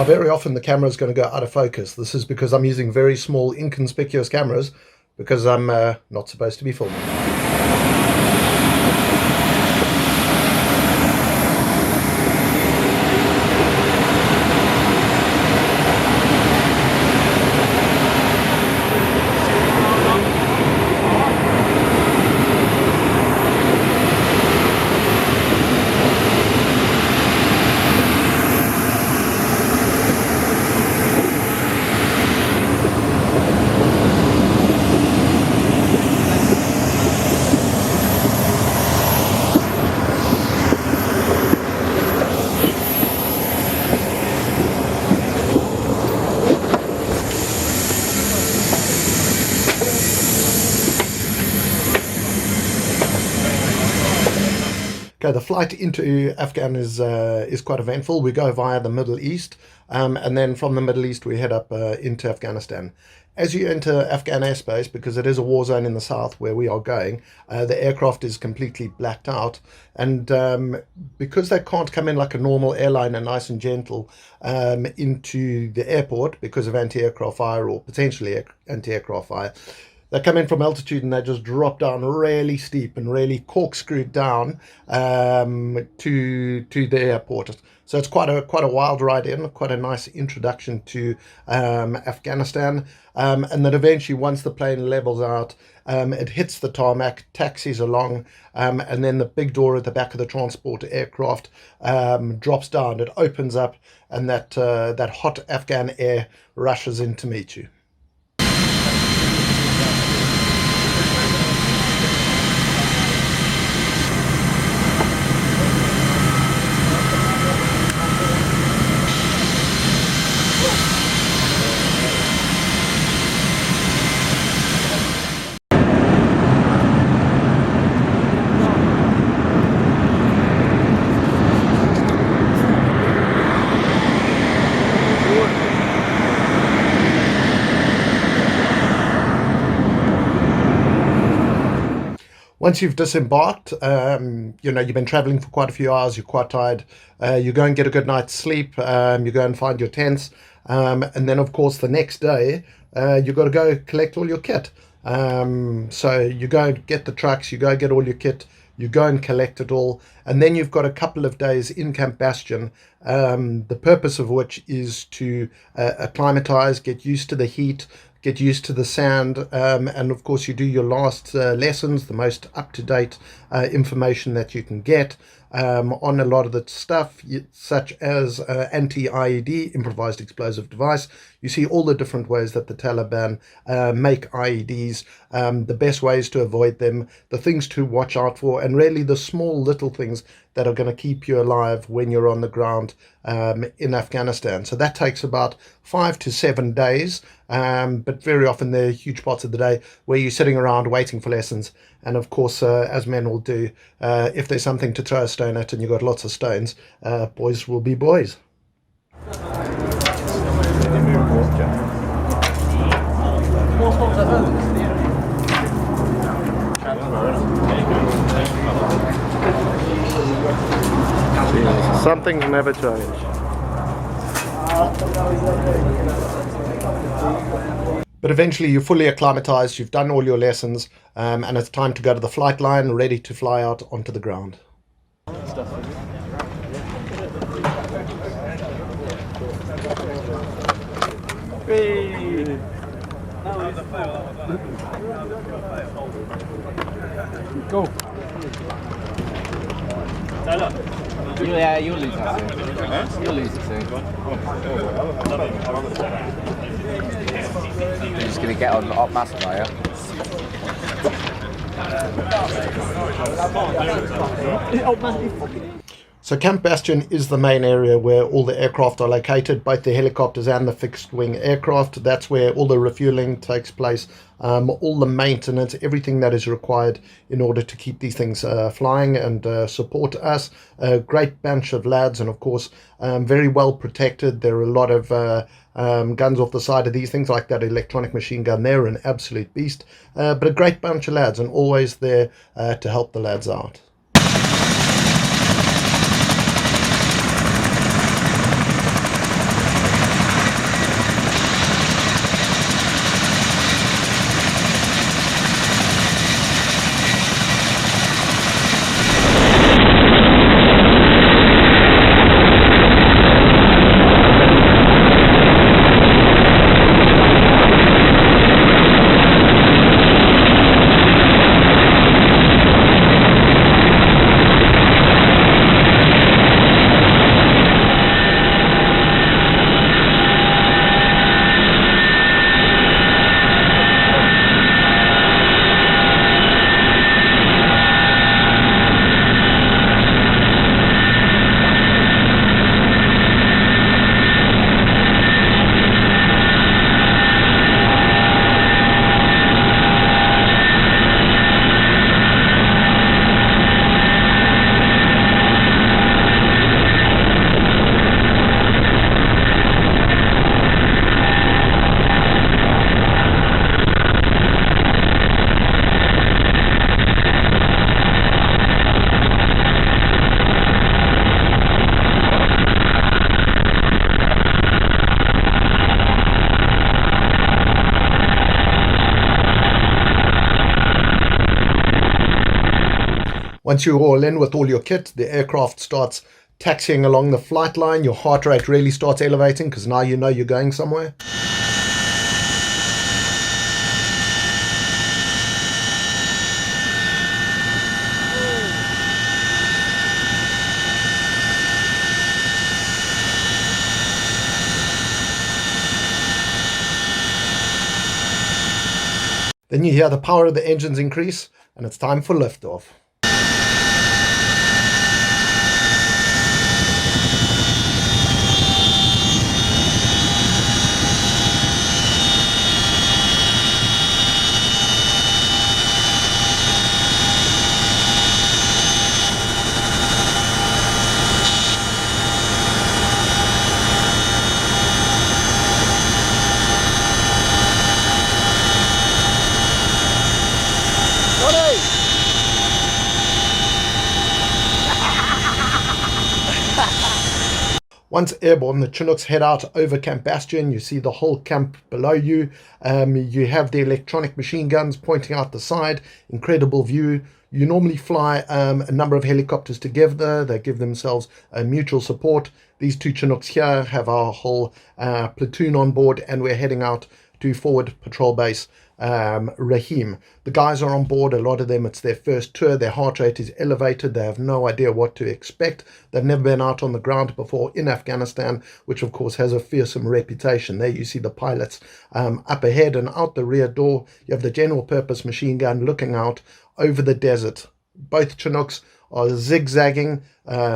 very often the camera is going to go out of focus. This is because I'm using very small, inconspicuous cameras because I'm not supposed to be filming. Okay, the flight into Afghan is quite eventful. We go via the Middle East, and then from the Middle East we head up into Afghanistan. As you enter Afghan airspace, because it is a war zone in the south where we are going, the aircraft is completely blacked out, and because they can't come in like a normal airliner, nice and gentle, into the airport because of anti-aircraft fire or potentially anti-aircraft fire, they come in from altitude and they just drop down really steep and really corkscrewed down to the airport. So it's quite a wild ride in, quite a nice introduction to Afghanistan. And then eventually, once the plane levels out, it hits the tarmac, taxis along, and then the big door at the back of the transport aircraft drops down. It opens up, and that hot Afghan air rushes in to meet you. Once you've disembarked, you've been traveling for quite a few hours, you're quite tired, you go and get a good night's sleep, you go and find your tents, and then of course the next day you've got to go collect all your kit. So you go and get the trucks, you go get all your kit, you go and collect it all, and then you've got a couple of days in Camp Bastion, the purpose of which is to acclimatize, get used to the heat, get used to the sand, and of course you do your last lessons, the most up-to-date information that you can get on a lot of the stuff, such as anti-IED, improvised explosive device. You see all the different ways that the Taliban make IEDs, the best ways to avoid them, the things to watch out for, and really the small little things that are going to keep you alive when you're on the ground in Afghanistan. So that takes about 5 to 7 days, but very often there are huge parts of the day where you're sitting around waiting for lessons. And of course, as men will do, if there's something to throw a stone at and you've got lots of stones, boys will be boys. Some things never change. But eventually you're fully acclimatized, you've done all your lessons, and it's time to go to the flight line, ready to fly out onto the ground. Go. Yeah, you'll lose that soon. You'll lose it soon. You're just going to get on hot mask fire. So Camp Bastion is the main area where all the aircraft are located, both the helicopters and the fixed-wing aircraft. That's where all the refueling takes place, all the maintenance, everything that is required in order to keep these things flying and support us. A great bunch of lads, and of course very well protected. There are a lot of guns off the side of these things, like that electronic machine gun there, an absolute beast. But a great bunch of lads, and always there to help the lads out. Once you're all in with all your kit, the aircraft starts taxiing along the flight line. Your heart rate really starts elevating because now you know you're going somewhere. Then you hear the power of the engines increase, and it's time for liftoff. Once airborne, the Chinooks head out over Camp Bastion. You see the whole camp below you. You have the electronic machine guns pointing out the side. Incredible view. You normally fly a number of helicopters together. They give themselves mutual support. These two Chinooks here have our whole platoon on board, and we're heading out to Forward Patrol Base Rahim. The guys are on board. A lot of them, it's their first tour. Their heart rate is elevated. They have no idea what to expect. They've never been out on the ground before in Afghanistan, which of course has a fearsome reputation. There you see the pilots up ahead, and out the rear door you have the general purpose machine gun looking out over the desert. Both Chinooks are zigzagging,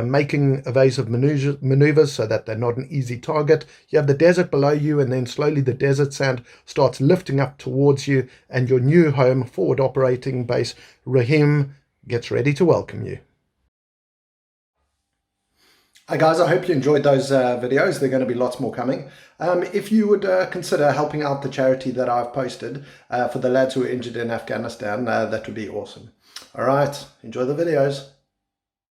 making evasive maneuvers so that they're not an easy target. You have the desert below you, and then slowly the desert sand starts lifting up towards you, and your new home, Forward Operating Base Rahim, gets ready to welcome you. Hi guys, I hope you enjoyed those videos. There are going to be lots more coming. If you would consider helping out the charity that I've posted for the lads who were injured in Afghanistan, that would be awesome. All right, enjoy the videos.